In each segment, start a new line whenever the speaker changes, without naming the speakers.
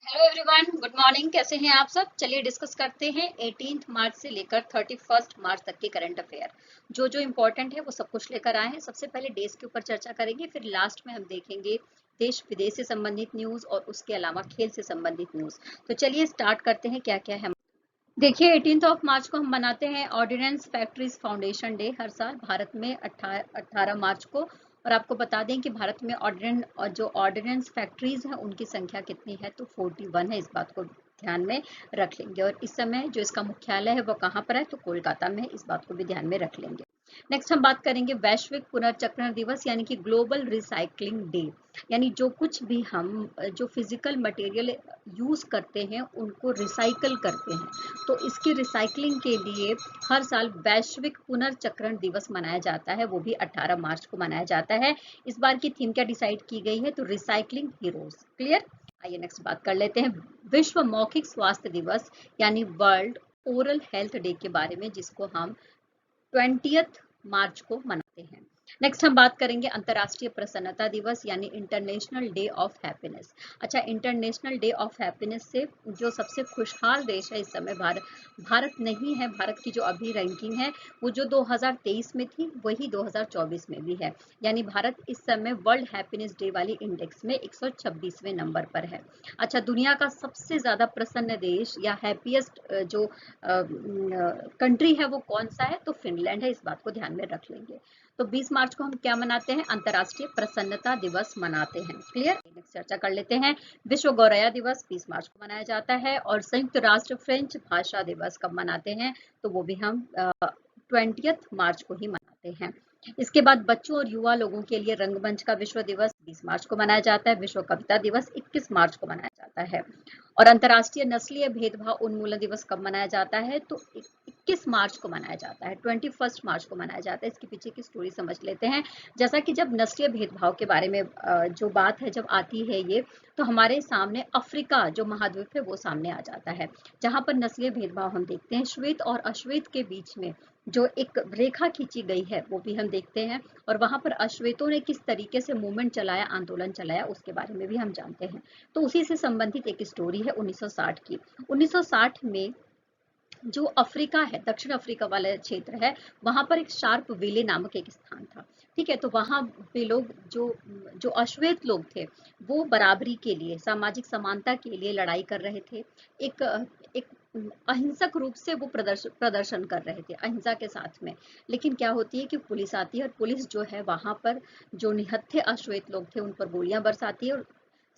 Hello everyone, good morning. कैसे हैं आप सब? चलिए डिस्कस करते हैं 18 मार्च से लेकर 31 मार्च तक के करंट अफेयर। जो जो इम्पोर्टेंट है वो सब कुछ लेकर आए हैं। सबसे पहले डेज के ऊपर चर्चा करेंगे, फिर लास्ट में हम देखेंगे देश विदेश से संबंधित न्यूज और उसके अलावा खेल से संबंधित न्यूज। तो चलिए स्टार्ट करते हैं क्या क्या है। देखिए 18 मार्च को हम मनाते हैं ऑर्डिनेंस फैक्ट्रीज फाउंडेशन डे। हर साल भारत में 18 मार्च को। और आपको बता दें कि भारत में जो ऑर्डिनेंस फैक्ट्रीज हैं उनकी संख्या कितनी है, तो 41 है। इस बात को ध्यान में रख लेंगे। और इस समय जो इसका मुख्यालय है वो कहाँ पर है, तो कोलकाता में है। इस बात को भी ध्यान में रख लेंगे। नेक्स्ट हम बात करेंगे वैश्विक पुनर्चक्रण दिवस यानी कि ग्लोबल रिसाइकलिंग डे। यानी जो कुछ भी हम जो फिजिकल मटेरियल यूज करते हैं उनको रिसाइकल करते हैं, तो इसकी रिसाइकलिंग के लिए हर साल वैश्विक पुनर्चक्रण दिवस मनाया जाता है, वो भी 18 मार्च को मनाया जाता है। इस बार की थीम क्या डिसाइड की गई है, तो रिसाइकलिंग हीरोज। क्लियर। आइए नेक्स्ट बात कर लेते हैं विश्व मौखिक स्वास्थ्य दिवस यानी वर्ल्ड ओरल हेल्थ डे के बारे में, जिसको हम 20 मार्च को मनाते हैं। नेक्स्ट हम बात करेंगे अंतर्राष्ट्रीय प्रसन्नता दिवस यानी इंटरनेशनल डे ऑफ हैप्पीनेस। अच्छा, इंटरनेशनल डे ऑफ हैप्पीनेस से जो सबसे खुशहाल देश है इस समय भारत नहीं है। भारत की जो अभी रैंकिंग है वो जो 2023 में थी वही 2024 में भी है। यानी भारत इस समय वर्ल्ड हैप्पीनेस डे वाली इंडेक्स में 126वें नंबर पर है। अच्छा, दुनिया का सबसे ज्यादा प्रसन्न देश या हैप्पीएस्ट जो कंट्री है वो कौन सा है, तो फिनलैंड है। इस बात को ध्यान में रख लेंगे। तो 20 मार्च को हम क्या मनाते हैं, अंतर्राष्ट्रीय प्रसन्नता दिवस मनाते हैं। क्लियर। नेक्स्ट चर्चा कर लेते हैं विश्व गौरैया दिवस 20 मार्च को मनाया जाता है। और संयुक्त राष्ट्र फ्रेंच भाषा दिवस कब मनाते हैं, तो वो भी हम 20 मार्च को ही मनाते हैं। इसके बाद बच्चों और युवा लोगों के लिए रंगमंच का विश्व दिवस 20 मार्च को मनाया जाता है। विश्व कविता दिवस 21 मार्च को मनाया जाता है। और अंतर्राष्ट्रीय नस्लीय भेदभाव उन्मूलन दिवस कब मनाया जाता है, तो 21 मार्च को मनाया जाता है। 21 मार्च को मनाया जाता है। इसके पीछे की स्टोरी समझ लेते हैं। जैसा कि जब नस्लीय भेदभाव के बारे में जो बात है जब आती है ये, तो हमारे सामने अफ्रीका जो महाद्वीप है वो सामने आ जाता है, जहां पर नस्लीय भेदभाव हम देखते हैं। श्वेत और अश्वेत के बीच में जो एक रेखा खींची गई है वो भी हम देखते हैं। और वहां पर अश्वेतों ने किस तरीके से मूवमेंट चलाया, आंदोलन चलाया, उसके बारे में भी हम जानते हैं। तो उसी से संबंधित एक स्टोरी है 1960 की। 1960 में जो अफ्रीका है, दक्षिण अफ्रीका वाला क्षेत्र है, वहां पर एक शार्प वेले नामक एक स्थान था। ठीक है, तो वहां पे लोग जो जो अश्वेत लोग थे वो बराबरी के लिए, सामाजिक समानता के लिए लड़ाई कर रहे थे। एक एक अहिंसक रूप से वो प्रदर्शन कर रहे थे अहिंसा के साथ में। लेकिन क्या होती है कि पुलिस आती है और पुलिस जो है वहां पर जो निहत्थे अश्वेत लोग थे उन पर गोलियां बरसाती है और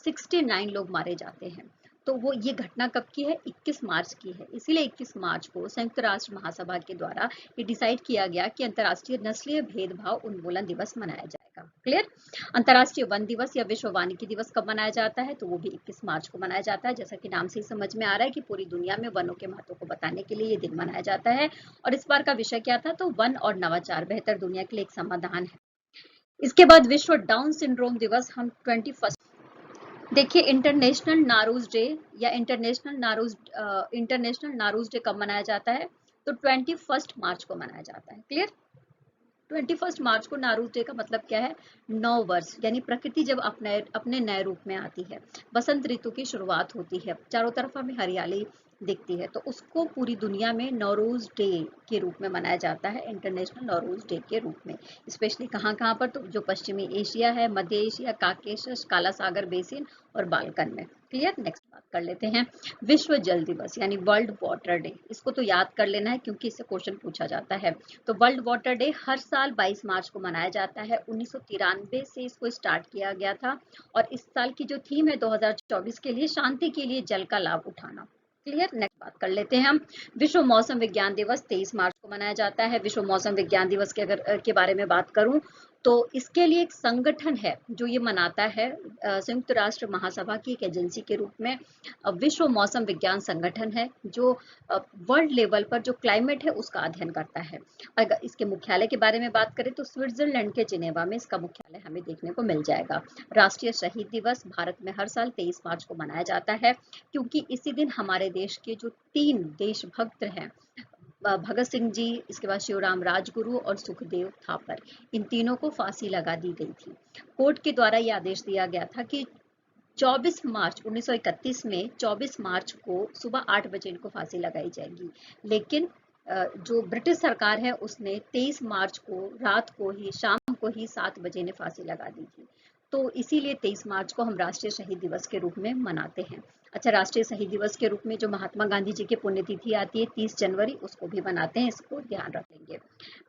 69 लोग मारे जाते हैं। तो वो ये घटना कब की है, 21 मार्च की है। इसीलिए 21 मार्च को संयुक्त राष्ट्र महासभा के द्वारा ये डिसाइड किया गया कि अंतर्राष्ट्रीय नस्लीय भेदभाव उन्मूलन दिवस मनाया जाएगा। क्लियर। अंतर्राष्ट्रीय वन दिवस या विश्व वानिकी दिवस कब मनाया जाता है, तो वो भी 21 मार्च को मनाया जाता है। जैसा कि नाम से ही समझ में आ रहा है कि पूरी दुनिया में वनों के महत्व को बताने के लिए ये दिन मनाया जाता है। और इस बार का विषय क्या था, तो वन और नवाचार, बेहतर दुनिया के लिए एक समाधान है। इसके बाद विश्व डाउन सिंड्रोम दिवस हम 21। देखिए इंटरनेशनल नारूज डे या इंटरनेशनल नारूज डे कब मनाया जाता है, तो 21 मार्च को मनाया जाता है। क्लियर। 21 मार्च को नारूज डे का मतलब क्या है, नव वर्ष, यानी प्रकृति जब अपने अपने नए रूप में आती है, बसंत ऋतु की शुरुआत होती है, चारों तरफ हमें हरियाली दिखती है, तो उसको पूरी दुनिया में नौरोज डे के रूप में मनाया जाता है, इंटरनेशनल नौरोज डे के रूप में। स्पेशली कहाँ कहाँ पर, तो जो पश्चिमी एशिया है, मध्य एशिया, काकेशस, काला सागर बेसिन और बाल्कन में। क्लियर। नेक्स्ट बात कर लेते हैं विश्व जल दिवस यानी वर्ल्ड वाटर डे। इसको तो याद कर लेना है क्योंकि इससे क्वेश्चन पूछा जाता है। तो वर्ल्ड वाटर डे हर साल 22 मार्च को मनाया जाता है। 1993 से इसको स्टार्ट किया गया था। और इस साल की जो थीम है 2024 के लिए, शांति के लिए जल का लाभ उठाना। क्लियर। नेक्स्ट बात कर लेते हैं हम विश्व मौसम विज्ञान दिवस 23 मार्च को मनाया जाता है। विश्व मौसम विज्ञान दिवस के के बारे में बात करूं तो इसके लिए एक संगठन है जो ये मनाता है, संयुक्त राष्ट्र महासभा की एक एजेंसी के रूप में विश्व मौसम विज्ञान संगठन है, जो वर्ल्ड लेवल पर जो क्लाइमेट है उसका अध्ययन करता है। अगर इसके मुख्यालय के बारे में बात करें तो स्विट्जरलैंड के जिनेवा में इसका मुख्यालय हमें देखने को मिल जाएगा। राष्ट्रीय शहीद दिवस भारत में हर साल 23 मार्च को मनाया जाता है, क्योंकि इसी दिन हमारे देश के जो 3 देशभक्त हैं, भगत सिंह जी, इसके बाद शिवराम राजगुरु और सुखदेव थापर, इन तीनों को फांसी लगा दी गई थी। कोर्ट के द्वारा यह आदेश दिया गया था कि 24 मार्च 1931 में 24 मार्च को सुबह 8 बजे इनको फांसी लगाई जाएगी। लेकिन जो ब्रिटिश सरकार है उसने 23 मार्च को रात को ही, शाम को ही 7 बजे इन्हें फांसी लगा दी थी। तो इसीलिए 23 मार्च को हम राष्ट्रीय शहीद दिवस के रूप में मनाते हैं। अच्छा, राष्ट्रीय शहीद दिवस के रूप में जो महात्मा गांधी जी की पुण्यतिथि आती है 30 जनवरी, उसको भी मनाते हैं, इसको ध्यान रखेंगे।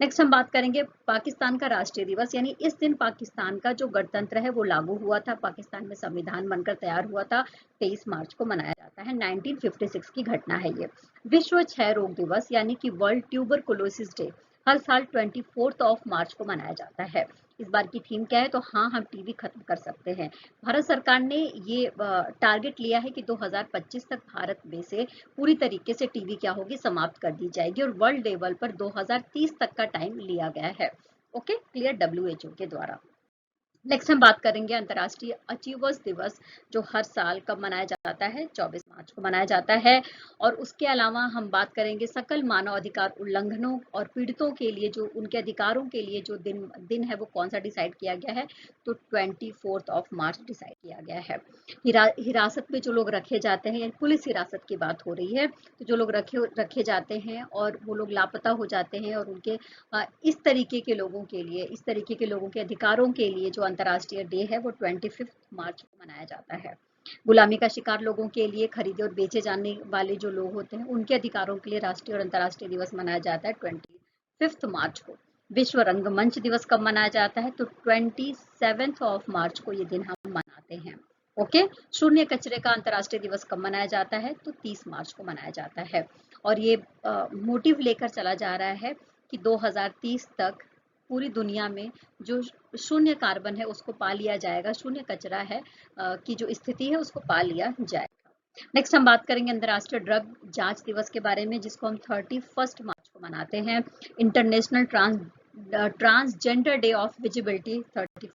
नेक्स्ट हम बात करेंगे पाकिस्तान का राष्ट्रीय दिवस, यानी इस दिन पाकिस्तान का जो गणतंत्र है वो लागू हुआ था, पाकिस्तान में संविधान बनकर तैयार हुआ था, 23 मार्च को मनाया जाता है। 1956 की घटना है ये। विश्व क्षय रोग दिवस यानी कि वर्ल्ड ट्यूबरकुलोसिस डे हर साल 24 मार्च को मनाया जाता है। इस बार की थीम क्या है? तो हाँ, हम टीबी खत्म कर सकते हैं। भारत सरकार ने ये टारगेट लिया है कि 2025 तक भारत में से पूरी तरीके से टीबी क्या होगी, समाप्त कर दी जाएगी, और वर्ल्ड लेवल पर 2030 तक का टाइम लिया गया है। ओके, क्लियर, WHO के द्वारा। नेक्स्ट हम बात करेंगे अंतर्राष्ट्रीय अचीवर्स दिवस, जो हर साल कब मनाया जाता है? 24 मार्च को मनाया जाता है। और उसके अलावा हम बात करेंगे सकल मानव अधिकार उल्लंघनों और पीड़ितों के लिए, जो उनके अधिकारों के लिए जो दिन है वो कौन सा डिसाइड किया गया है? तो 24 मार्च डिसाइड किया गया है। हिरासत में जो लोग रखे जाते हैं, पुलिस हिरासत की बात हो रही है, तो जो लोग रखे जाते हैं और वो लोग लापता हो जाते हैं, और उनके इस तरीके के लोगों के लिए, इस तरीके के लोगों के अधिकारों के लिए जो अंतर्राष्ट्रीय डे है वो 25 मार्च को मनाया जाता है। गुलामी का शिकार लोगों के लिए, खरीदे और बेचे जाने वाले जो लोग होते हैं उनके अधिकारों के लिए राष्ट्रीय और अंतर्राष्ट्रीय दिवस मनाया जाता है 25 मार्च को। विश्व रंगमंच दिवस कब मनाया जाता है? तो 27 मार्च को ये दिन हम मनाते हैं। ओके, शून्य कचरे का अंतर्राष्ट्रीय दिवस कब मनाया जाता है? तो 30 मार्च को मनाया जाता है। और ये मोटिव लेकर चला जा रहा है कि 2030 तक पूरी दुनिया में जो शून्य कार्बन है उसको पा लिया जाएगा, शून्य कचरा है की जो स्थिति है उसको पा लिया जाएगा। नेक्स्ट हम बात करेंगे अंतर्राष्ट्रीय ड्रग जांच दिवस के बारे में, जिसको हम 31 मार्च को मनाते हैं। International transgender day of visibility 30।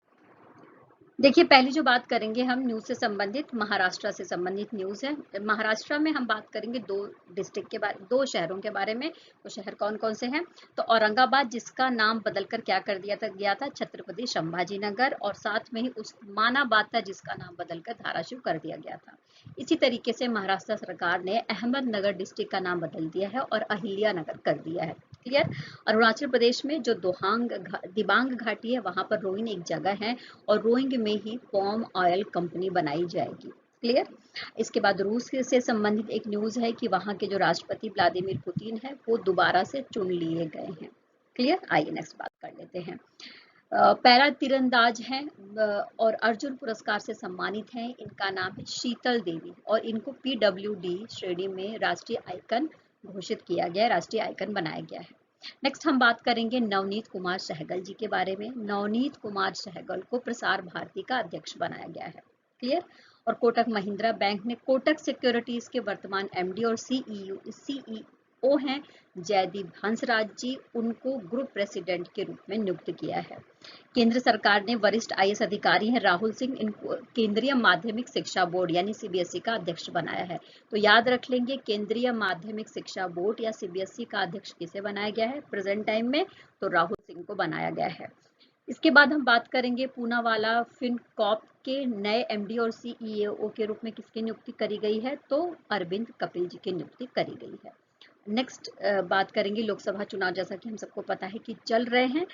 देखिए, पहली जो बात करेंगे हम न्यूज़ से संबंधित, महाराष्ट्र से संबंधित न्यूज़ है। महाराष्ट्र में हम बात करेंगे दो डिस्ट्रिक्ट के बारे, दो शहरों के बारे में। वो शहर कौन कौन से हैं? तो औरंगाबाद, जिसका नाम बदलकर क्या कर दिया गया था? छत्रपति संभाजी नगर, और साथ में ही उस्मानाबाद था, जिसका नाम बदलकर धाराशिव कर दिया गया था। इसी तरीके से महाराष्ट्र सरकार ने अहमदनगर डिस्ट्रिक्ट का नाम बदल दिया है और अहिल्या नगर कर दिया है। क्लियर। अरुणाचल प्रदेश में जो दिबांग घाटी है वहां पर रोइंग एक जगह है, और रोइंग में ही पॉम ऑयल कंपनी बनाई जाएगी। क्लियर। इसके बाद रूस से संबंधित एक न्यूज है कि वहां के जो राष्ट्रपति व्लादिमीर पुतिन है वो दोबारा से चुन लिए गए हैं। क्लियर। आइए नेक्स्ट बात कर लेते हैं। पैरा तीरंदाज हैं और अर्जुन पुरस्कार से सम्मानित हैं। इनका नाम है शीतल देवी, और इनको PWD श्रेणी में राष्ट्रीय आइकन घोषित किया गया है, राष्ट्रीय आइकन बनाया गया है। नेक्स्ट हम बात करेंगे नवनीत कुमार सहगल जी के बारे में। नवनीत कुमार सहगल को प्रसार भारती का अध्यक्ष बनाया गया है। क्लियर। और कोटक महिंद्रा बैंक ने कोटक सिक्योरिटीज के वर्तमान MD और CEO हैं जयदीप हंसराज जी, उनको ग्रुप प्रेसिडेंट के रूप में नियुक्त किया है। केंद्र सरकार ने वरिष्ठ IAS अधिकारी हैं राहुल सिंह, इनको केंद्रीय माध्यमिक शिक्षा बोर्ड यानी CBSE का अध्यक्ष बनाया है। तो याद रख लेंगे, केंद्रीय माध्यमिक शिक्षा बोर्ड या CBSE का अध्यक्ष किसे बनाया गया है प्रेजेंट टाइम में? तो राहुल सिंह को बनाया गया है। इसके बाद हम बात करेंगे पूनावाला फिनकॉर्प के नए MD और CEO के रूप में किसकी नियुक्ति करी गई है? तो अरविंद कपिल जी की नियुक्ति करी गई है। नेक्स्ट बात करेंगे लोकसभा चुनाव। जैसा कि हम सबको पता है कि चल रहे हैं,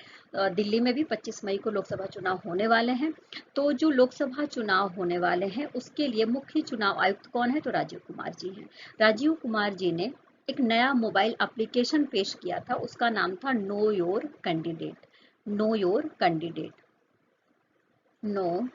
दिल्ली में भी 25 मई को लोकसभा चुनाव होने वाले हैं। तो जो लोकसभा चुनाव होने वाले हैं उसके लिए मुख्य चुनाव आयुक्त कौन है? तो राजीव कुमार जी हैं। राजीव कुमार जी ने एक नया मोबाइल एप्लीकेशन पेश किया था, उसका नाम था know your candidate. Know your candidate, know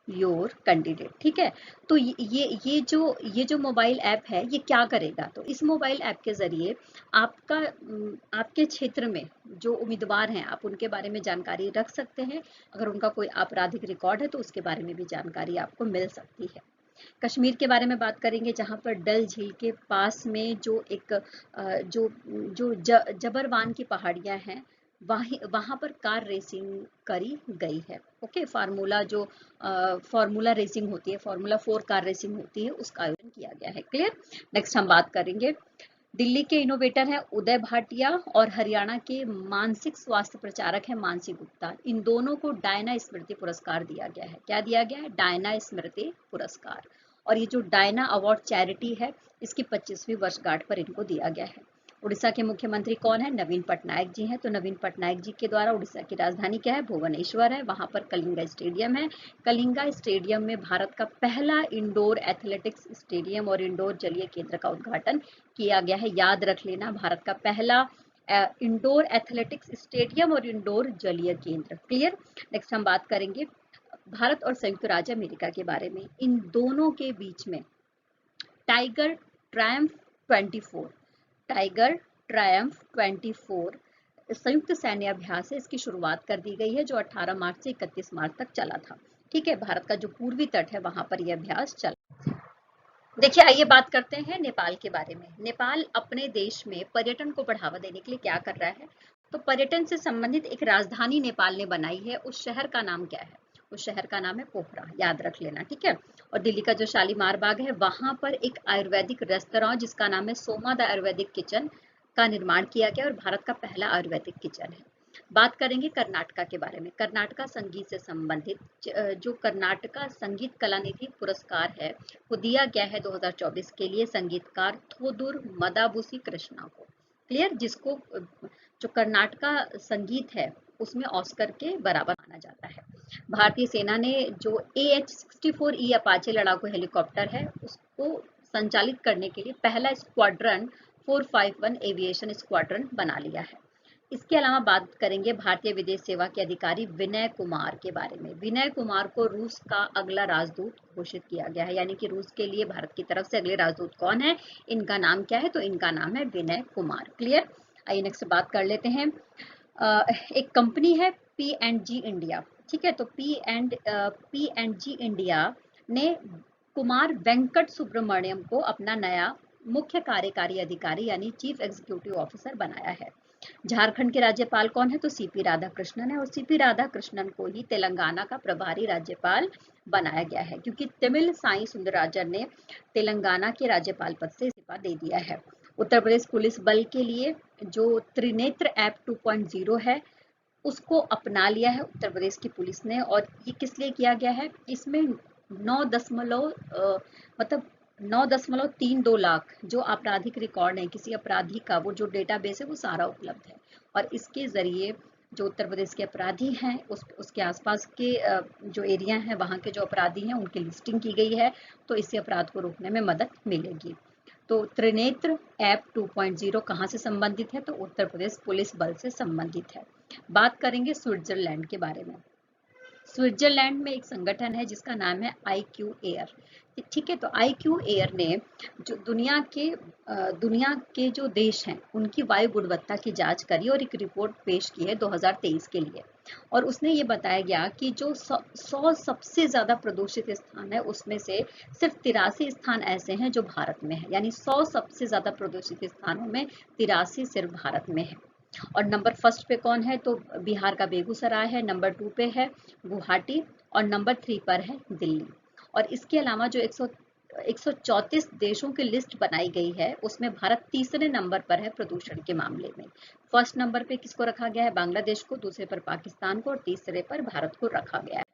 your candidate. ठीक है। तो ये जो मोबाइल ऐप है ये क्या करेगा? तो इस मोबाइल ऐप के जरिए आपके क्षेत्र में जो उम्मीदवार हैं आप उनके बारे में जानकारी रख सकते हैं। अगर उनका कोई आपराधिक रिकॉर्ड है तो उसके बारे में भी जानकारी आपको मिल सकती है। कश्मीर के बारे में बात करेंगे, जहां पर डल झील के पास में जो एक जबरवान की पहाड़ियां हैं वहां पर कार रेसिंग करी गई है। ओके, फार्मूला रेसिंग होती है, फार्मूला 4 कार रेसिंग होती है, उसका आयोजन किया गया है। क्लियर। नेक्स्ट हम बात करेंगे दिल्ली के इनोवेटर हैं उदय भाटिया और हरियाणा के मानसिक स्वास्थ्य प्रचारक हैं मानसी गुप्ता। इन दोनों को डायना स्मृति पुरस्कार दिया गया है। क्या दिया गया है? डायना स्मृति पुरस्कार। और ये जो डायना अवार्ड चैरिटी है, इसकी 25वीं वर्षगांठ पर इनको दिया गया है। उड़ीसा के मुख्यमंत्री कौन है? नवीन पटनायक जी हैं। तो नवीन पटनायक जी के द्वारा उड़ीसा की राजधानी क्या है? भुवनेश्वर है। वहां पर कलिंगा स्टेडियम है। कलिंगा स्टेडियम में भारत का पहला इंडोर एथलेटिक्स स्टेडियम और इंडोर जलीय केंद्र का उद्घाटन किया गया है। याद रख लेना, भारत का पहला इंडोर एथलेटिक्स स्टेडियम और इंडोर जलीय केंद्र। क्लियर। नेक्स्ट हम बात करेंगे भारत और संयुक्त राज्य अमेरिका के बारे में। इन दोनों के बीच में टाइगर ट्रायम्फ 24 टाइगर ट्रायम्फ 24 संयुक्त सैन्य अभ्यास है, इसकी शुरुआत कर दी गई है, जो 18 मार्च से 31 मार्च तक चला था। ठीक है, भारत का जो पूर्वी तट है वहां पर यह अभ्यास चला। देखिए, आइए बात करते हैं नेपाल के बारे में। नेपाल अपने देश में पर्यटन को बढ़ावा देने के लिए क्या कर रहा है? तो पर्यटन से संबंधित एक राजधानी नेपाल ने बनाई है। उस शहर का नाम क्या है? उस शहर का नाम है पोखरा। याद रख लेना, ठीक है। और दिल्ली का जो शालीमार बाग है, वहां पर एक आयुर्वेदिक रेस्तरां जिसका नाम है सोमा द आयुर्वेदिक किचन का निर्माण किया गया और भारत का पहला आयुर्वेदिक किचन है। बात करेंगे कर्नाटका के बारे में। कर्नाटका संगीत से संबंधित जो कर्नाटका संगीत कला निधि पुरस्कार है वो दिया गया है 2024 के लिए संगीतकार थोदुर मदाबुसी कृष्णा को। क्लियर। जिसको जो कर्नाटका संगीत है उसमें ऑस्कर के बराबर माना जाता है। भारतीय सेना ने जो AH-64E अपाचे लड़ाकू हेलीकॉप्टर है उसको संचालित करने के लिए पहला स्क्वाड्रन 451 एविएशन स्क्वाड्रन बना लिया है। इसके अलावा बात करेंगे भारतीय विदेश सेवा के अधिकारी विनय कुमार के बारे में। विनय कुमार को रूस का अगला राजदूत घोषित किया गया है, यानी कि रूस के लिए भारत की तरफ से अगले राजदूत कौन है? इनका नाम क्या है? तो इनका नाम है विनय कुमार। क्लियर। आइए नेक्स्ट बात कर लेते हैं। एक कंपनी है P&G इंडिया। ठीक है, तो P&G इंडिया ने कुमार वेंकट सुब्रमण्यम को अपना नया मुख्य कार्यकारी अधिकारी यानी चीफ एग्जीक्यूटिव ऑफिसर बनाया है। झारखंड के राज्यपाल कौन है? तो CP राधाकृष्णन है। और CP राधाकृष्णन को ही तेलंगाना का प्रभारी राज्यपाल बनाया गया है, क्योंकि तमिल साई सुंदरराजन ने तेलंगाना के राज्यपाल पद से इस्तीफा दे दिया है। उत्तर प्रदेश पुलिस बल के लिए जो त्रिनेत्र ऐप 2.0 है उसको अपना लिया है उत्तर प्रदेश की पुलिस ने। और ये किस लिए किया गया है? इसमें 9.32 लाख जो आपराधिक रिकॉर्ड है किसी अपराधी का, वो जो डेटाबेस है वो सारा उपलब्ध है। और इसके जरिए जो उत्तर प्रदेश के अपराधी हैं उसके आसपास के जो एरिया हैं वहाँ के जो अपराधी हैं उनकी लिस्टिंग की गई है, तो इससे अपराध को रोकने में मदद मिलेगी। तो त्रिनेत्र ऐप 2.0 कहाँ से संबंधित है? तो उत्तर प्रदेश पुलिस बल से संबंधित है। बात करेंगे स्विट्जरलैंड के बारे में। स्विट्जरलैंड में एक संगठन है जिसका नाम है IQ एयर। ठीक है, तो IQ एयर ने जो दुनिया के जो देश हैं उनकी वायु गुणवत्ता की जांच करी और एक रिपोर्ट पेश की है 2023 के लिए। और उसने ये बताया गया कि जो 100 सबसे ज्यादा प्रदूषित स्थान है उसमें से सिर्फ 83 स्थान ऐसे हैं जो भारत में है, यानी 100 सबसे ज्यादा प्रदूषित स्थानों में 83 सिर्फ भारत में है। और नंबर फर्स्ट पे कौन है? तो बिहार का बेगूसराय है। नंबर 2 पे है गुवाहाटी और नंबर 3 पर है दिल्ली। और इसके अलावा जो 134 देशों की लिस्ट बनाई गई है उसमें भारत तीसरे नंबर पर है प्रदूषण के मामले में। फर्स्ट नंबर पे किसको रखा गया है? बांग्लादेश को, दूसरे पर पाकिस्तान को और तीसरे पर भारत को रखा गया है।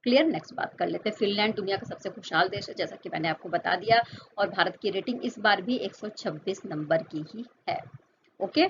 क्लियर। नेक्स्ट बात कर लेते हैं। फिनलैंड दुनिया का सबसे खुशहाल देश है, जैसा कि मैंने आपको बता दिया, और भारत की रेटिंग इस बार भी 126 नंबर की ही है। ओके।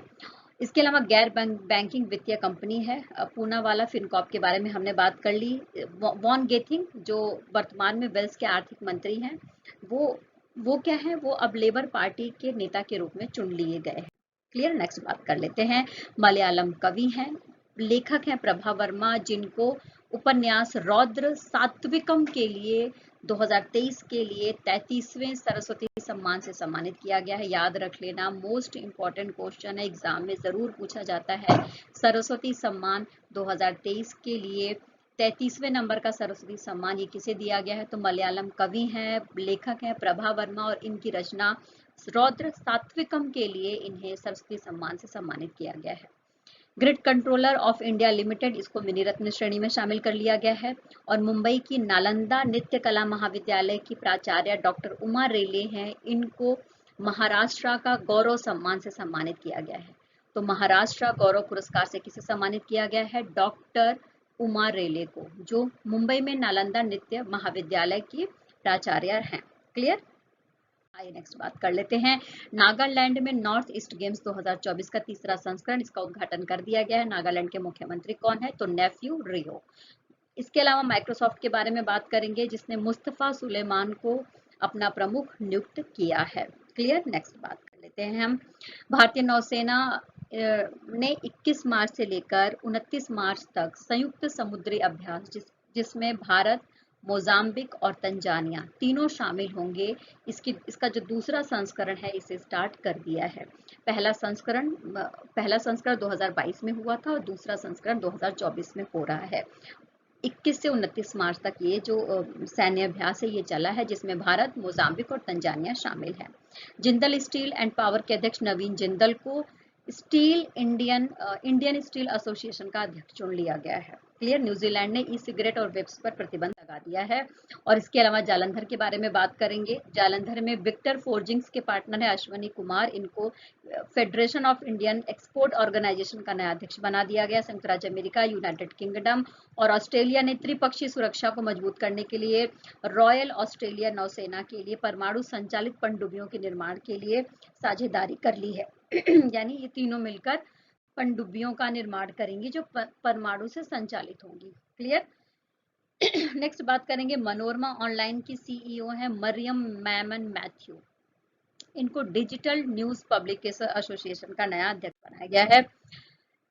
इसके अलावा गैर बैंकिंग वित्तीय कंपनी है पूनावाला फिनकॉर्प के बारे में हमने बात कर ली। वॉन गेथिंग जो वर्तमान में वेल्स के आर्थिक मंत्री हैं वो क्या है? वो अब लेबर पार्टी के नेता के रूप में चुन लिए गए हैं। क्लियर। नेक्स्ट बात कर लेते हैं। मलयालम कवि हैं, लेखक हैं प्रभा वर्मा, जिनको उपन्यास रौद्र सात्विकम के लिए 2023 के लिए 33वें सरस्वती सम्मान से सम्मानित किया गया है। याद रख लेना, मोस्ट इंपॉर्टेंट क्वेश्चन है, एग्जाम में जरूर पूछा जाता है। सरस्वती सम्मान 2023 के लिए 33वें नंबर का सरस्वती सम्मान ये किसे दिया गया है? तो मलयालम कवि हैं, लेखक हैं प्रभा वर्मा, और इनकी रचना रौद्र सात्विकम के लिए इन्हें सरस्वती सम्मान से सम्मानित किया गया है। Grid controller of India limited, इसको मिनी रत्न श्रेणी में शामिल कर लिया गया है। और मुंबई की नालंदा नृत्य कला महाविद्यालय की प्राचार्य डॉक्टर उमा रेले हैं, इनको महाराष्ट्र का गौरव सम्मान से सम्मानित किया गया है। तो महाराष्ट्र गौरव पुरस्कार से किसे सम्मानित किया गया है? डॉक्टर उमा रेले को, जो मुंबई में नालंदा नृत्य महाविद्यालय की प्राचार्य हैं। क्लियर? आइए नेक्स्ट बात कर लेते हैं। नागालैंड में नॉर्थ ईस्ट गेम्स 2024 का तीसरा संस्करण, इसका उद्घाटन कर दिया गया है। नागालैंड के मुख्यमंत्री कौन है? तो नेफ्यू रियो। इसके अलावा माइक्रोसॉफ्ट के बारे में बात करेंगे, जिसने मुस्तफा सुलेमान को अपना प्रमुख नियुक्त किया है। क्लियर? नेक्स्ट बात कर लेते हैं हम। भारतीय नौसेना ने 21 मार्च से लेकर 29 मार्च तक संयुक्त समुद्री अभ्यास, जिसमें भारत, मोजाम्बिक और तंजानिया तीनों शामिल होंगे, इसका जो दूसरा संस्करण है इसे स्टार्ट कर दिया है। पहला संस्करण 2022 में हुआ था और दूसरा संस्करण 2024 में हो रहा है। 21 से 29 मार्च तक ये जो सैन्य अभ्यास है ये चला है, जिसमें भारत, मोजाम्बिक और तंजानिया शामिल है। जिंदल स्टील एंड पावर के अध्यक्ष नवीन जिंदल को इंडियन स्टील एसोसिएशन का अध्यक्ष चुन लिया गया है। क्लियर? न्यूजीलैंड ने ई सिगरेट और वेब्स पर प्रतिबंध लगा दिया है। और इसके अलावा जालंधर के बारे में बात करेंगे। जालंधर में विक्टर फोर्जिंग्स के पार्टनर है अश्वनी कुमार, इनको Federation of Indian Export Organisation का नया अध्यक्ष बना दिया गया। संयुक्त राज्य अमेरिका, यूनाइटेड किंगडम और ऑस्ट्रेलिया ने त्रिपक्षीय सुरक्षा को मजबूत करने के लिए रॉयल ऑस्ट्रेलिया नौसेना के लिए परमाणु संचालित पनडुब्बियों के निर्माण के लिए साझेदारी कर ली है। यानी ये तीनों मिलकर पनडुब्बियों का निर्माण करेंगी जो परमाणु से संचालित होंगी। क्लियर? नेक्स्ट बात करेंगे। मनोरमा ऑनलाइन की सीईओ है मरियम मैमन मैथ्यू, इनको डिजिटल न्यूज पब्लिकेशन एसोसिएशन का नया अध्यक्ष बनाया गया है।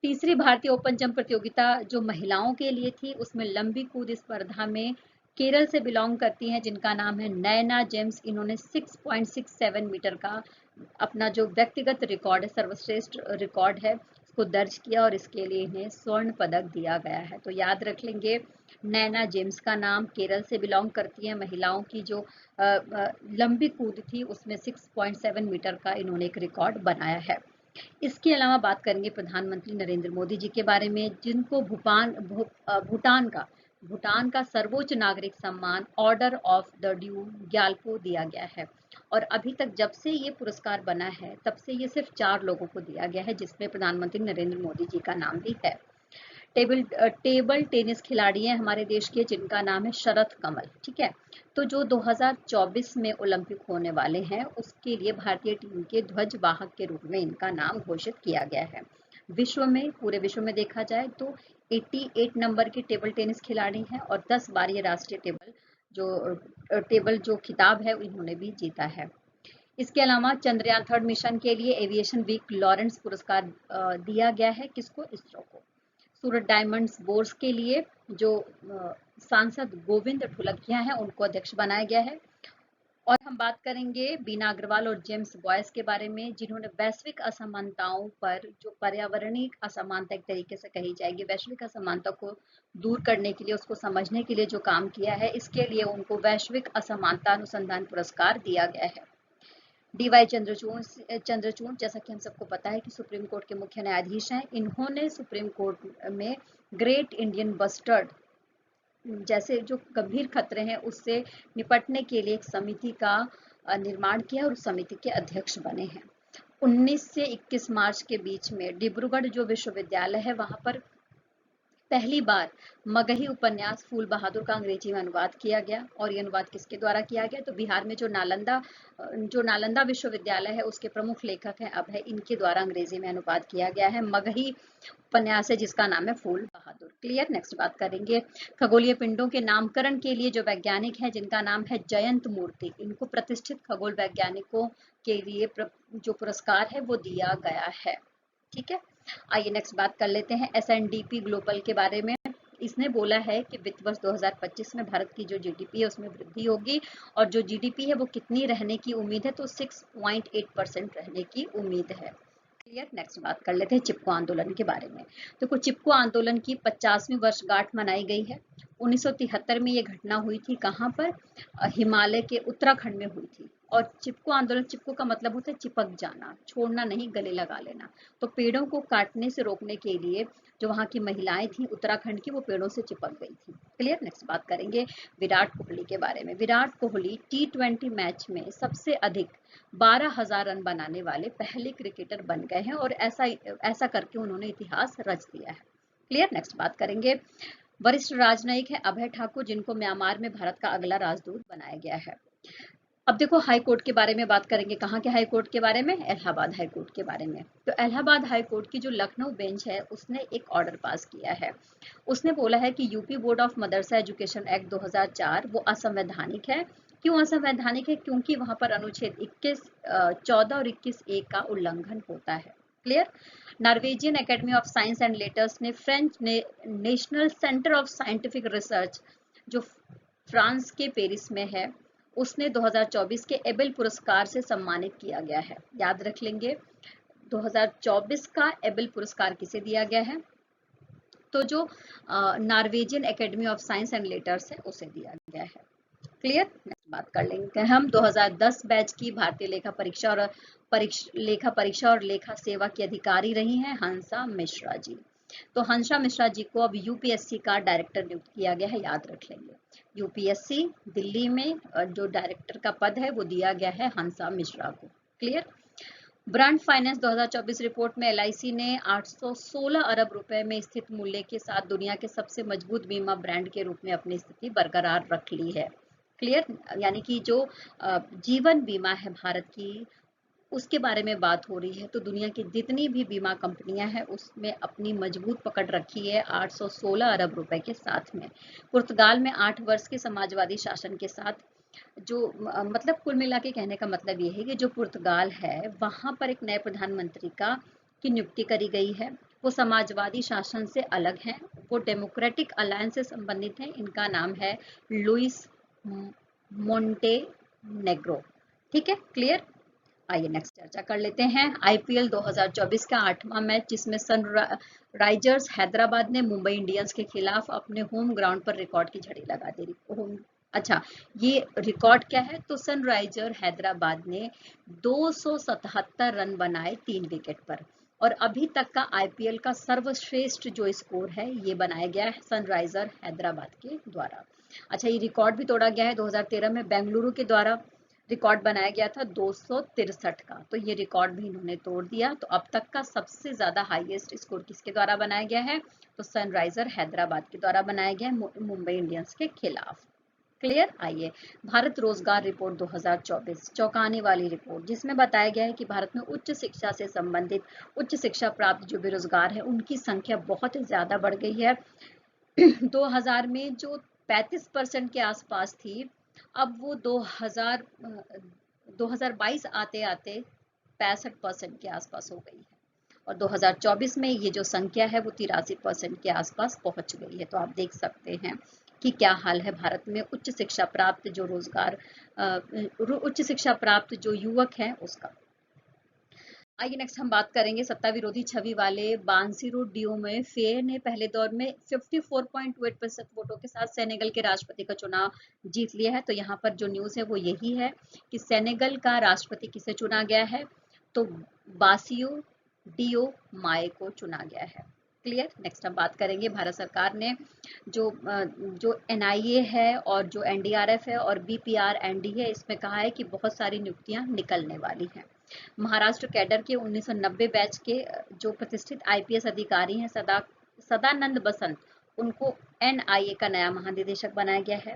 तीसरी भारतीय ओपन जंप प्रतियोगिता जो महिलाओं के लिए थी, उसमें लंबी कूद स्पर्धा में केरल से बिलोंग करती हैं, जिनका नाम है नैना जेम्स। इन्होंने 6.67 मीटर का अपना जो व्यक्तिगत रिकॉर्ड है, सर्वश्रेष्ठ रिकॉर्ड है, इसको दर्ज किया और इसके लिए इन्हें स्वर्ण पदक दिया गया है। तो याद रख लेंगे नैना जेम्स का नाम, केरल से बिलोंग करती है, महिलाओं की जो लंबी कूद थी उसमें 6.7 मीटर का इन्होंने एक रिकॉर्ड बनाया है। इसके अलावा बात करेंगे प्रधानमंत्री नरेंद्र मोदी जी के बारे में, जिनको भूटान का सर्वोच्च नागरिक सम्मान order of the due Gyalpo दिया गया है। और अभी तक जब से ये पुरस्कार बना है तब से ये सिर्फ 4 लोगों को दिया गया है, जिसमें प्रधानमंत्री नरेंद्र मोदी जी का नाम भी है। टेबल टेनिस खिलाड़ी हैं हमारे देश के, जिनका नाम है शरथ कमल। ठीक है? तो जो 2024 में ओलंपिक होने वाले हैं उसके लिए भारतीय टीम के ध्वज वाहक के रूप में इनका नाम घोषित किया गया है। पूरे विश्व में देखा जाए तो 88 नंबर के टेबल टेनिस खिलाड़ी हैं और 10 बार ये राष्ट्रीय टेबल जो खिताब है इन्होंने भी जीता है। इसके अलावा चंद्रयान 3 मिशन के लिए एविएशन वीक लॉरेंस पुरस्कार दिया गया है। किसको? इसरो को। सूरत डायमंड्स बोर्स के लिए जो सांसद गोविंद ढोलकिया हैं उनको अध्यक्ष बनाया गया है। और हम बात करेंगे बीना अग्रवाल और जेम्स बॉयस के बारे में, जिन्होंने वैश्विक असमानताओं पर, जो पर्यावरणीय असमानता एक तरीके से कही जाएगी, वैश्विक असमानता को दूर करने के लिए, उसको समझने के लिए जो काम किया है, इसके लिए उनको वैश्विक असमानता अनुसंधान पुरस्कार दिया गया है। डीवाई चंद्रचूड़, जैसा कि हम सबको पता है कि सुप्रीम कोर्ट के मुख्य न्यायाधीश हैं, इन्होंने सुप्रीम कोर्ट में ग्रेट इंडियन बस्टर्ड जैसे जो गंभीर खतरे हैं उससे निपटने के लिए एक समिति का निर्माण किया और उस समिति के अध्यक्ष बने हैं। 19 से 21 मार्च के बीच में डिब्रूगढ़ जो विश्वविद्यालय है वहां पर पहली बार मगही उपन्यास फूल बहादुर का अंग्रेजी में अनुवाद किया गया। और ये अनुवाद किसके द्वारा किया गया? तो बिहार में जो नालंदा विश्वविद्यालय है उसके प्रमुख लेखक हैं अभय, इनके द्वारा अंग्रेजी में अनुवाद किया गया है। मगही उपन्यास है जिसका नाम है फूल बहादुर। क्लियर? नेक्स्ट बात करेंगे खगोलीय पिंडों के नामकरण के लिए जो वैज्ञानिक है जिनका नाम है जयंत मूर्ति, इनको प्रतिष्ठित खगोल वैज्ञानिकों के लिए जो पुरस्कार है वो दिया गया है। ठीक है? आइए नेक्स्ट बात कर लेते हैं एसएनडीपी ग्लोबल के बारे में। इसने बोला है कि वित्त वर्ष 2025 में भारत की जो जीडीपी है उसमें वृद्धि होगी और जो जीडीपी है वो कितनी रहने की उम्मीद है? तो 6.8% रहने की उम्मीद है। क्लियर? नेक्स्ट बात कर लेते हैं चिपको आंदोलन के बारे में। देखो, चिपको आंदोलन की 50वीं वर्षगांठ मनाई गई है। 1973 में ये घटना हुई थी। कहाँ पर? हिमालय के उत्तराखंड में हुई थी। और चिपको आंदोलन, चिपको का मतलब होता है चिपक जाना, छोड़ना नहीं, गले लगा लेना। तो पेड़ों को काटने से रोकने के लिए जो वहाँ की महिलाएं थी उत्तराखंड की, वो पेड़ों से चिपक गई थी। क्लियर। नेक्स्ट बात करेंगे विराट कोहली के बारे में। विराट कोहली T20 मैच में सबसे अधिक 12,000 रन बनाने वाले पहले क्रिकेटर बन गए हैं और ऐसा करके उन्होंने इतिहास रच दिया है। क्लियर। नेक्स्ट बात करेंगे वरिष्ठ राजनयिक है अभय ठाकुर, जिनको म्यांमार में भारत का अगला राजदूत बनाया गया है। अब देखो हाई कोर्ट के बारे में बात करेंगे। कहाँ के हाई कोर्ट के बारे में? इलाहाबाद हाई कोर्ट के बारे में। तो इलाहाबाद हाई कोर्ट की जो लखनऊ बेंच है उसने एक ऑर्डर पास किया है। उसने बोला है कि UP board of Madrasa education act 2004 वो असंवैधानिक है। क्यों असंवैधानिक है? क्योंकि वहां पर अनुच्छेद 21, 14 और 21(a) का उल्लंघन होता है। Clear. Norwegian Academy of Science and Letters ने French National Centre of Scientific Research जो फ्रांस के पेरिस में है, उसने 2024 के एबेल पुरस्कार से सम्मानित किया गया है। याद रख लेंगे 2024 का एबेल पुरस्कार किसे दिया गया है? तो जो Norwegian Academy of Science and letters है उसे दिया गया है। क्लियर। नेक्स्ट बात कर लेंगे हम 2010 बैच की भारतीय लेखा परीक्षा और लेखा सेवा की अधिकारी रही हैं हंसा मिश्रा जी। तो हंसा मिश्रा जी को अब यूपीएससी का डायरेक्टर नियुक्त किया गया है, याद रख लेंगे। यूपीएससी दिल्ली में जो डायरेक्टर का पद है वो दिया गया है हंसा मिश्रा को। क्लियर। ब्रांड फाइनेंस 2024 रिपोर्ट में एलआईसी ने 816 अरब रुपए में स्थित मूल्य के साथ दुनिया के सबसे मजबूत बीमा ब्रांड के रूप में अपनी स्थिति बरकरार रख ली है। क्लियर। यानी कि जो जीवन बीमा है भारत की, उसके बारे में बात हो रही है। तो दुनिया की जितनी भी बीमा कंपनियां हैं उसमें अपनी मजबूत पकड़ रखी है 816 अरब रुपए के साथ में। पुर्तगाल में 8 वर्ष के समाजवादी शासन के साथ जो मतलब कुल मिला के कहने का मतलब ये है कि जो पुर्तगाल है वहां पर एक नए प्रधानमंत्री की नियुक्ति करी गई है। वो समाजवादी शासन से अलग है, वो डेमोक्रेटिक अलायंस से संबंधित है। इनका नाम है लुइस मोंटेनेग्रो। ठीक है। क्लियर। आइए नेक्स्ट चर्चा कर लेते हैं आईपीएल 2024 का 8वां मैच, जिसमें सनराइजर्स हैदराबाद ने मुंबई इंडियंस के खिलाफ अपने होम ग्राउंड पर रिकॉर्ड की झड़ी लगा दी। अच्छा, ये रिकॉर्ड क्या है? तो सनराइजर हैदराबाद ने 277 रन बनाए 3 विकेट पर, और अभी तक का आईपीएल का सर्वश्रेष्ठ जो स्कोर है ये बनाया गया है सनराइजर हैदराबाद के द्वारा। अच्छा, ये रिकॉर्ड भी तोड़ा गया है 2013 में बेंगलुरु के द्वारा। रिकॉर्ड बनाया गया था 263 का, तो ये रिकॉर्ड भी इन्होंने तोड़ दिया। तो अब तक का सबसे ज्यादा हाईएस्ट स्कोर किसके द्वारा बनाया गया है? तो सनराइजर हैदराबाद के द्वारा बनाया गया है मुंबई इंडियंस के खिलाफ। क्लियर। आइए भारत रोजगार रिपोर्ट 2024, चौंकाने वाली रिपोर्ट, जिसमें बताया गया है कि भारत में उच्च शिक्षा से संबंधित, उच्च शिक्षा प्राप्त जो बेरोजगार है उनकी संख्या बहुत ज्यादा बढ़ गई है। 2000 में जो 35% के आसपास थी, अब वो 2022 आते आते 65% के आसपास हो गई है, और 2024 में ये जो संख्या है वो 83% के आसपास पहुंच गई है। तो आप देख सकते हैं कि क्या हाल है भारत में उच्च शिक्षा प्राप्त जो उच्च शिक्षा प्राप्त जो युवक हैं उसका। आइए नेक्स्ट हम बात करेंगे सत्ता विरोधी छवि वाले बांसीरो डियो में फेयर ने पहले दौर में 54.8% वोटों के साथ सेनेगल के राष्ट्रपति का चुनाव जीत लिया है। तो यहाँ पर जो न्यूज़ है वो यही है कि सेनेगल का राष्ट्रपति किसे चुना गया है? तो बासियो डियो माए को चुना गया है। क्लियर। नेक्स्ट हम बात करेंगे भारत सरकार ने जो एनआईए है और जो एनडीआरएफ है और बीपीआरएनडी है, इसमें कहा है कि बहुत सारी नियुक्तियां निकलने वाली हैं। महाराष्ट्र कैडर के 1990 बैच के जो प्रतिष्ठित आईपीएस अधिकारी हैं सदानंद बसंत, उनको एनआईए का नया महानिदेशक बनाया गया है।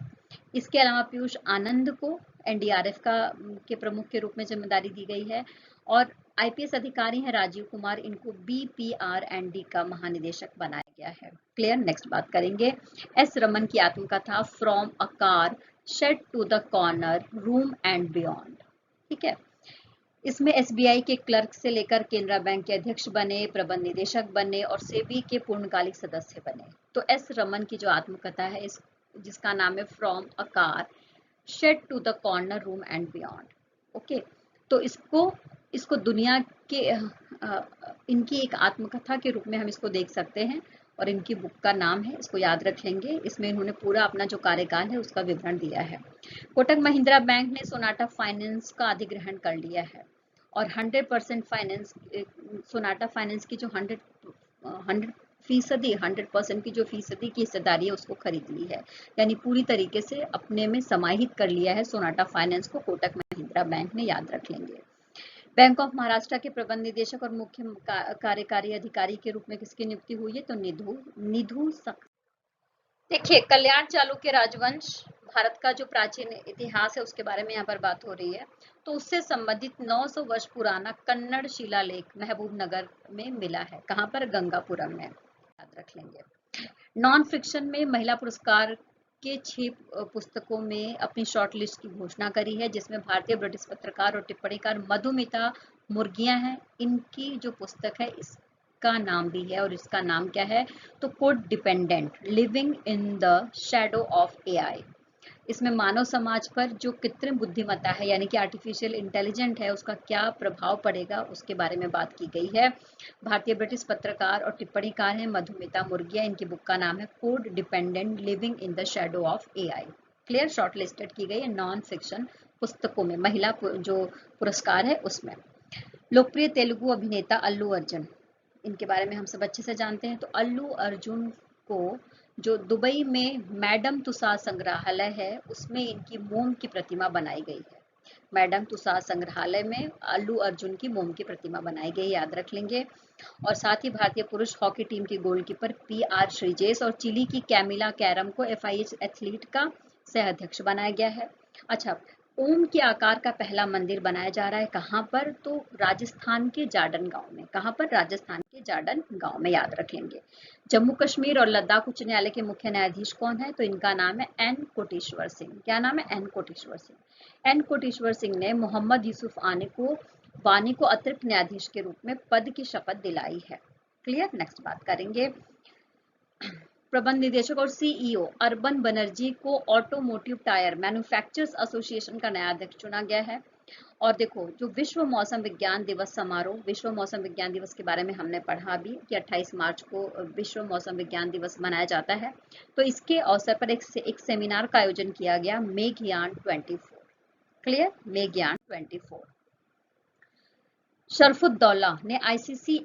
इसके अलावा पीयूष आनंद को एनडीआरएफ के प्रमुख के रूप में जिम्मेदारी दी गई है, और आईपीएस अधिकारी हैं राजीव कुमार, इनको बीपीआरएनडी का महानिदेशक बनाया गया है। क्लियर। नेक्स्ट बात करेंगे एस रमन की आत्मकथा from a car shed to the corner room and beyond. ठीक है। इसमें एसबीआई के क्लर्क से लेकर केनरा बैंक के अध्यक्ष बने, प्रबंध निदेशक बने और सेबी के पूर्णकालिक सदस्य बने। तो एस रमन की जो आत्मकथा है जिसका नाम है from a car shed to the corner room and beyond. Okay. तो इसको दुनिया के इनकी एक आत्मकथा के रूप में हम इसको देख सकते हैं, और इनकी बुक का नाम है, इसको याद रख लेंगे। इसमें इन्होंने पूरा अपना जो कार्यकाल है उसका विवरण दिया है। कोटक महिंद्रा बैंक ने सोनाटा फाइनेंस का अधिग्रहण कर लिया है और 100% फाइनेंस, सोनाटा फाइनेंस की जो 100% की जो फीसदी की हिस्सेदारी है उसको खरीद ली है, यानी पूरी तरीके से अपने में समाहित कर लिया है सोनाटा फाइनेंस को कोटक महिंद्रा बैंक ने, याद रख लेंगे। बैंक ऑफ महाराष्ट्र के प्रबंध निदेशक और मुख्य कार्यकारी अधिकारी के रूप में किसकी नियुक्ति हुई है? तो निधु देखिए, कल्याण चालुक्य राजवंश, भारत का जो प्राचीन इतिहास है उसके बारे में यहाँ पर बात हो रही है। तो उससे संबंधित 900 वर्ष पुराना कन्नड़ शिलालेख महबूबनगर में मिला है। कहाँ पर? गंगापुरम में, याद रख लेंगे। नॉन फिक्शन में महिला पुरस्कार के 6 पुस्तकों में अपनी शॉर्ट लिस्ट की घोषणा करी है, जिसमें भारतीय ब्रिटिश पत्रकार और टिप्पणीकार मधुमिता मुर्गिया हैं। इनकी जो पुस्तक है इसका नाम भी है, और इसका नाम क्या है? तो code dependent, living in the shadow of AI. इसमें मानव समाज पर जो कृत्रिम बुद्धिमत्ता है यानी कि आर्टिफिशियल इंटेलिजेंट है उसका क्या प्रभाव पड़ेगा उसके बारे में बात की गई है। भारतीय ब्रिटिश पत्रकार और टिप्पणीकार हैं मधुमिता मुर्गिया। इनकी बुक का नाम है code dependent, living in the shadow of AI. Clear? Short listed की गई है नॉन फिक्शन पुस्तकों में, महिला जो पुरस्कार है उसमें। लोकप्रिय तेलुगु अभिनेता अल्लू अर्जुन, इनके बारे में हम सब अच्छे से जानते हैं। तो अल्लू अर्जुन को जो दुबई में मैडम तुसाद संग्रहालय है उसमें इनकी मोम की प्रतिमा बनाई गई है। मैडम तुसाद संग्रहालय में अल्लू अर्जुन की मोम की प्रतिमा बनाई गई, याद रख लेंगे। और साथ ही भारतीय पुरुष हॉकी टीम की गोलकीपर PR श्रीजेश और चिली की कैमिला कैरम को FIH एथलीट का सह अध्यक्ष बनाया गया है। अच्छा, ओम के आकार का पहला मंदिर बनाया जा रहा है, कहाँ पर? तो राजस्थान के जाडन गांव में। कहाँ पर? राजस्थान के जाडन गांव में, याद रखेंगे। जम्मू कश्मीर और लद्दाख उच्च न्यायालय के मुख्य न्यायाधीश कौन है? तो इनका नाम है N कोटेश्वर सिंह। क्या नाम है? N कोटेश्वर सिंह। N कोटेश्वर सिंह ने मोहम्मद यूसुफ वानी को अतिरिक्त न्यायाधीश के रूप में पद की शपथ दिलाई है। क्लियर? नेक्स्ट बात करेंगे। प्रबंध निदेशक और CEO अर्बन बनर्जी को ऑटोमोटिव टायर मैन्युफैक्चरर्स एसोसिएशन का नया अध्यक्ष चुना गया है। और देखो, जो विश्व मौसम विज्ञान दिवस समारोह, विश्व मौसम विज्ञान दिवस के बारे में हमने पढ़ा अभी कि 28 मार्च को विश्व मौसम विज्ञान दिवस मनाया जाता है। तो इसके अवसर पर एक सेमिनार का आयोजन किया गया, मेघयान 24। क्लियर? मेघयान 24। शरफुद्दौला ने ICC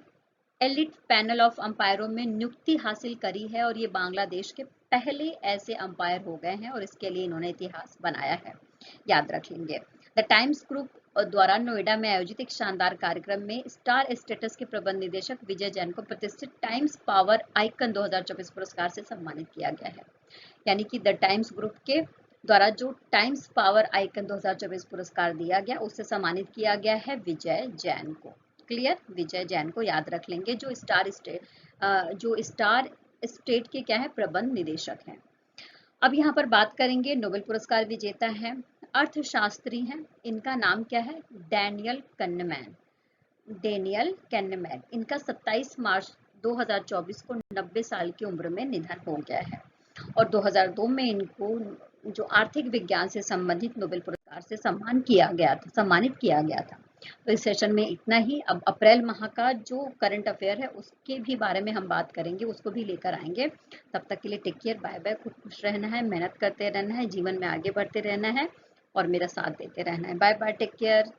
एलिट पैनल ऑफ अंपायरों में नियुक्ति हासिल करी है और ये बांग्लादेश के पहले ऐसे अंपायर हो गए हैं और इसके लिए इन्होंने इतिहास बनाया है, याद रखेंगे। द टाइम्स ग्रुप द्वारा नोएडा में आयोजित एक शानदार कार्यक्रम में स्टार स्टेटस के प्रबंध निदेशक विजय जैन को प्रतिष्ठित टाइम्स पावर आइकन 2024 पुरस्कार से सम्मानित किया गया है। यानी कि द टाइम्स ग्रुप के द्वारा जो टाइम्स पावर आइकन 2024 पुरस्कार दिया गया उससे सम्मानित किया गया है विजय जैन को। क्लियर? विजय जैन को याद रख लेंगे, जो स्टार स्टेट के क्या है? प्रबंध निदेशक हैं। अब यहाँ पर बात करेंगे, नोबेल पुरस्कार विजेता है, अर्थशास्त्री हैं, इनका नाम क्या है? डेनियल कन्नेमैन। डेनियल कैनेमैन। इनका 27 मार्च 2024 को 90 साल की उम्र में निधन हो गया है और 2002 में इनको जो आर्थिक विज्ञान से संबंधित नोबेल पुरस्कार से सम्मानित किया गया था। तो इस सेशन में इतना ही। अब अप्रैल माह का जो करंट अफेयर है उसके भी बारे में हम बात करेंगे, उसको भी लेकर आएंगे। तब तक के लिए टेक केयर, बाय बाय। खुश रहना है, मेहनत करते रहना है, जीवन में आगे बढ़ते रहना है और मेरा साथ देते रहना है। Bye bye, take care.